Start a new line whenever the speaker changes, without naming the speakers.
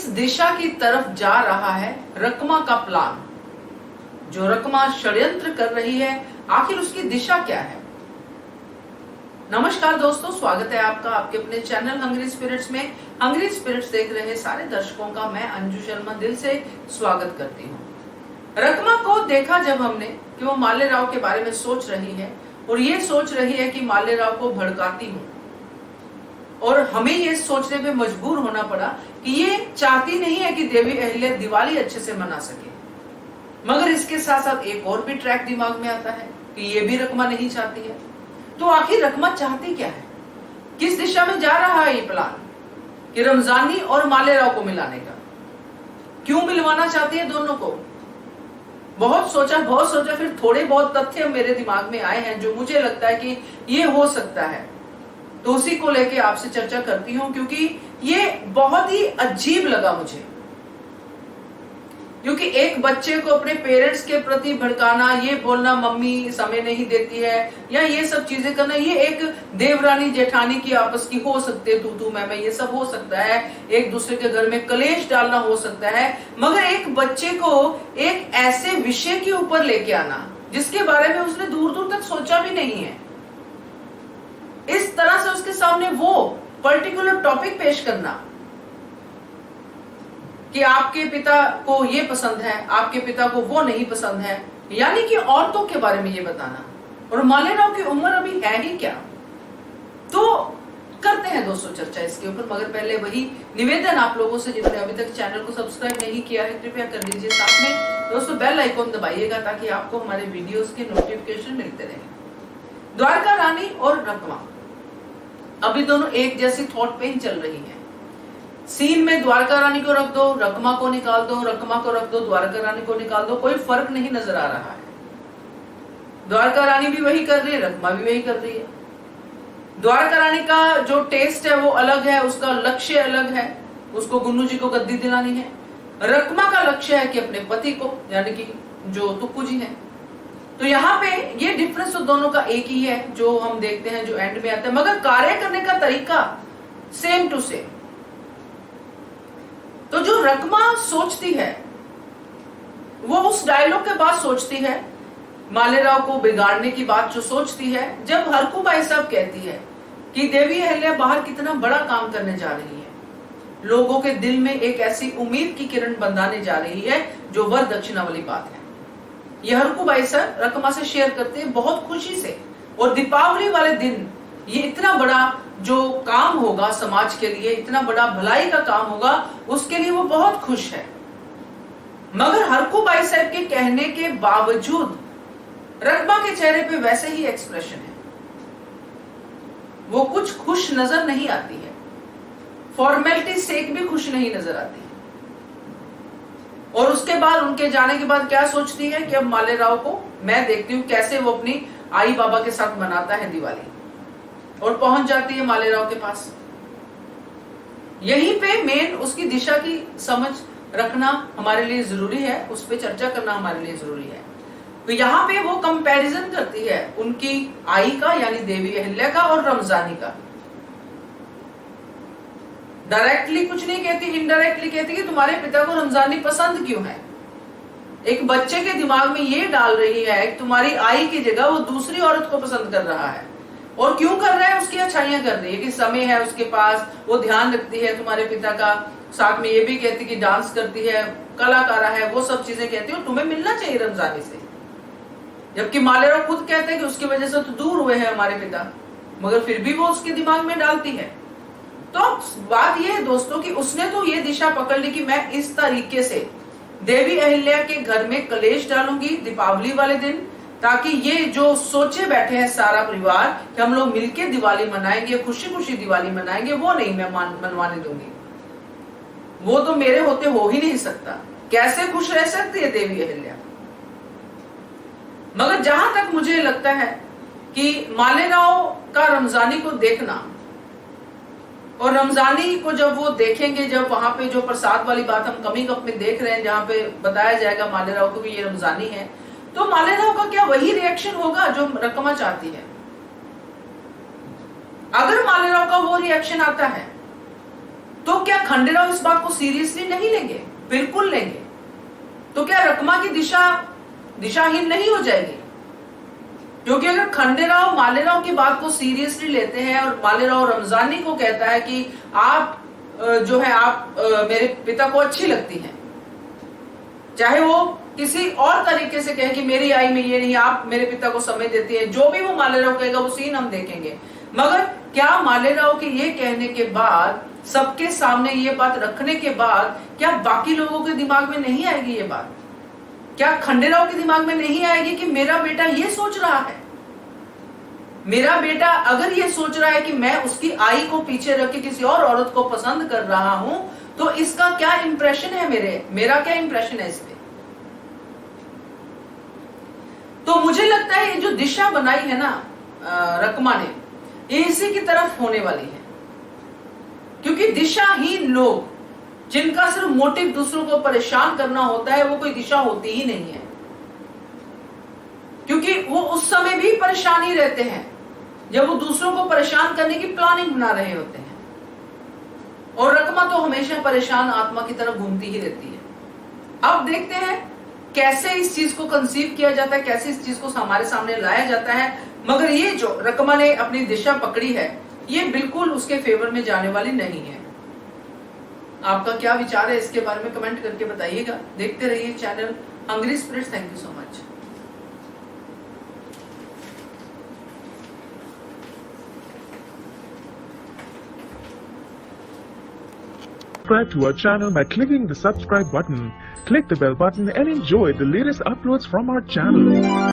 किस दिशा की तरफ जा रहा है रकमा का प्लान? जो रकमा षड्यंत्र कर रही है, आखिर उसकी दिशा क्या है? नमस्कार दोस्तों, स्वागत है आपका आपके अपने चैनल हंग्री स्पिरिट्स में। हंग्री स्पिरिट्स देख रहे सारे दर्शकों का मैं अंजू शर्मा दिल से स्वागत करती हूँ। रकमा को देखा जब हमने कि वो माल्य राव के बारे में सोच रही है और ये सोच रही है कि माल्य राव को भड़काती हूँ, और हमें ये सोचने पे मजबूर होना पड़ा कि ये चाहती नहीं है कि देवी अहिल्या दिवाली अच्छे से मना सके। मगर इसके साथ साथ एक और भी ट्रैक दिमाग में आता है कि ये भी रकमा नहीं चाहती है। तो आखिर रकमा चाहती क्या है? किस दिशा में जा रहा है ये प्लान कि रमजानी और माल्य राव को मिलाने का? क्यों मिलवाना चाहती है दोनों को? बहुत सोचा, फिर थोड़े बहुत तथ्य मेरे दिमाग में आए हैं जो मुझे लगता है कि ये हो सकता है, तो उसी को लेके आपसे चर्चा करती हूं, क्योंकि ये बहुत ही अजीब लगा मुझे। क्योंकि एक बच्चे को अपने पेरेंट्स के प्रति भड़काना, ये बोलना मम्मी समय नहीं देती है, या ये सब चीजें करना, ये एक देवरानी जेठानी की आपस की हो सकती है, तू मैं ये सब हो सकता है, एक दूसरे के घर में कलेश डालना हो सकता है। मगर एक बच्चे को एक ऐसे विषय के ऊपर लेके आना जिसके बारे में उसने दूर दूर तक सोचा भी नहीं है, इस तरह से उसके सामने वो पर्टिकुलर टॉपिक पेश करना कि आपके पिता को ये पसंद है, आपके पिता को वो नहीं पसंद है, यानी कि औरतों के बारे में ये बताना। और माल्य राव की उम्र अभी है ही क्या? तो करते हैं दोस्तों चर्चा इसके ऊपर। मगर पहले वही निवेदन आप लोगों से जिन्होंने अभी तक चैनल को सब्सक्राइब नहीं किया है, कृपया कर लीजिए। साथ में दोस्तों बेल आइकॉन दबाइएगा ताकि आपको हमारे वीडियोस के नोटिफिकेशन मिलते रहे। द्वारका रानी और रकमा अभी दोनों एक जैसी थॉट पे ही चल रही है। सीन में द्वारका रानी को रख दो, रकमा को निकाल दो, रकमा को रख दो, द्वारका रानी को निकाल दो, कोई फर्क नहीं नजर आ रहा है। द्वारका रानी भी वही कर रही है, रकमा भी वही कर रही है। द्वारका रानी का जो टेस्ट है वो अलग है, उसका लक्ष्य अलग है, उसको गुन्नू जी को गद्दी दिलानी है। रकमा का लक्ष्य है कि अपने पति को, यानी कि जो तुक्कू जी है। तो यहाँ पे ये डिफरेंस तो दोनों का एक ही है जो हम देखते हैं, जो एंड में आता है, मगर कार्य करने का तरीका सेम टू सेम। तो जो रकमा सोचती है वो उस डायलॉग के बाद सोचती है, माल्य राव को बिगाड़ने की बात जो सोचती है, जब हरकू बाई साहब कहती है कि देवी अहिल्या बाहर कितना बड़ा काम करने जा रही है, लोगों के दिल में एक ऐसी उम्मीद की किरण बंधाने जा रही है जो वर दक्षिणा वाली बात है। ये हरकू बाई साहब रकमा से शेयर करते हैं बहुत खुशी से। और दीपावली वाले दिन ये इतना बड़ा जो काम होगा समाज के लिए, इतना बड़ा भलाई का काम होगा, उसके लिए वो बहुत खुश है। मगर हरकू बाई साहब के कहने के बावजूद रकमा के चेहरे पे वैसे ही एक्सप्रेशन है, वो कुछ खुश नजर नहीं आती है, फॉर्मेलिटी सेक भी खुश नहीं नजर आती है। और उसके बाद उनके जाने के बाद क्या सोचती है कि अब माल्य राव को मैं देखती हूँ कैसे वो अपनी आई बाबा के साथ मनाता है दिवाली, और पहुंच जाती है माल्य राव के पास। यहीं पे मेन उसकी दिशा की समझ रखना हमारे लिए जरूरी है, उस पर चर्चा करना हमारे लिए जरूरी है। तो यहाँ पे वो कंपैरिजन करती है उनकी आई का, यानी देवी अहिल्या का, और रमजानी का। डायरेक्टली कुछ नहीं कहती, इनडायरेक्टली कहती कि तुम्हारे पिता को रमजानी पसंद क्यों है। एक बच्चे के दिमाग में ये डाल रही है कि तुम्हारी आई की जगह वो दूसरी औरत को पसंद कर रहा है। और क्यों कर रहा है? उसकी अच्छाइयां कर रही है कि समय है उसके पास, वो ध्यान रखती है तुम्हारे पिता का, साथ में ये भी कहती कि डांस करती है, कलाकारा है, वो सब चीजें कहती है, तुम्हें मिलना चाहिए रमजानी से। जबकि माल्य राव खुद कहते हैं कि उसकी वजह से तो दूर हुए हैं हमारे पिता, मगर फिर भी वो उसके दिमाग में डालती है। तो बात यह है दोस्तों कि उसने तो ये दिशा पकड़ ली कि मैं इस तरीके से देवी अहिल्या के घर में कलेश डालूंगी दीपावली वाले दिन, ताकि ये जो सोचे बैठे हैं सारा परिवार कि हम लोग मिलके दिवाली मनाएंगे, खुशी खुशी दिवाली मनाएंगे, वो नहीं मैं मनवाने दूंगी। वो तो मेरे होते हो ही नहीं सकता। कैसे खुश रह सकती है देवी अहिल्या? मगर जहां तक मुझे लगता है कि माल्य राव का रमजानी को देखना, और रमजानी को जब वो देखेंगे, जब वहां पे जो प्रसाद वाली बात हम कमिंग अप में देख रहे हैं, जहां पे बताया जाएगा माल्य राव को भी ये रमजानी है, तो माल्य राव का क्या वही रिएक्शन होगा जो रकमा चाहती है? अगर माल्य राव का वो रिएक्शन आता है तो क्या खंडेराव इस बात को सीरियसली नहीं लेंगे? बिल्कुल लेंगे। तो क्या रकमा की दिशाहीन नहीं हो जाएगी? क्योंकि अगर खंडेराव मालेराव की बात को सीरियसली लेते हैं और मालेराव रमजानी को कहता है कि आप जो है आप मेरे पिता को अच्छी लगती हैं, चाहे वो किसी और तरीके से कहे कि मेरी आई में ये नहीं, आप मेरे पिता को समय देती है, जो भी वो मालेराव कहेगा वो सीन हम देखेंगे। मगर क्या मालेराव के ये कहने के बाद, सबके सामने ये बात रखने के बाद, क्या बाकी लोगों के दिमाग में नहीं आएगी ये बात? क्या खंडेराव के दिमाग में नहीं आएगी कि मेरा बेटा ये सोच रहा है? मेरा बेटा अगर ये सोच रहा है कि मैं उसकी आई को पीछे रख के किसी और औरत को पसंद कर रहा हूं, तो इसका क्या इंप्रेशन है, मेरा क्या इंप्रेशन है इस पे? तो मुझे लगता है ये जो दिशा बनाई है ना रकमा ने, ये इसी की तरफ होने वाली है। क्योंकि दिशाहीन लोग जिनका सिर्फ मोटिव दूसरों को परेशान करना होता है, वो कोई दिशा होती ही नहीं है। क्योंकि वो उस समय भी परेशान ही रहते हैं जब वो दूसरों को परेशान करने की प्लानिंग बना रहे होते हैं। और रकमा तो हमेशा परेशान आत्मा की तरफ घूमती ही रहती है। अब देखते हैं कैसे इस चीज को कंसीव किया जाता है, कैसे इस चीज को हमारे सामने लाया जाता है। मगर ये जो रकमा ने अपनी दिशा पकड़ी है, ये बिल्कुल उसके फेवर में जाने वाली नहीं है। आपका क्या विचार है इसके बारे में कमेंट करके बताइएगा। देखते रहिए channel hungry spirits. Thank you so much.
Subscribe to our channel by clicking the subscribe button. Click the bell button and enjoy the latest uploads from our channel.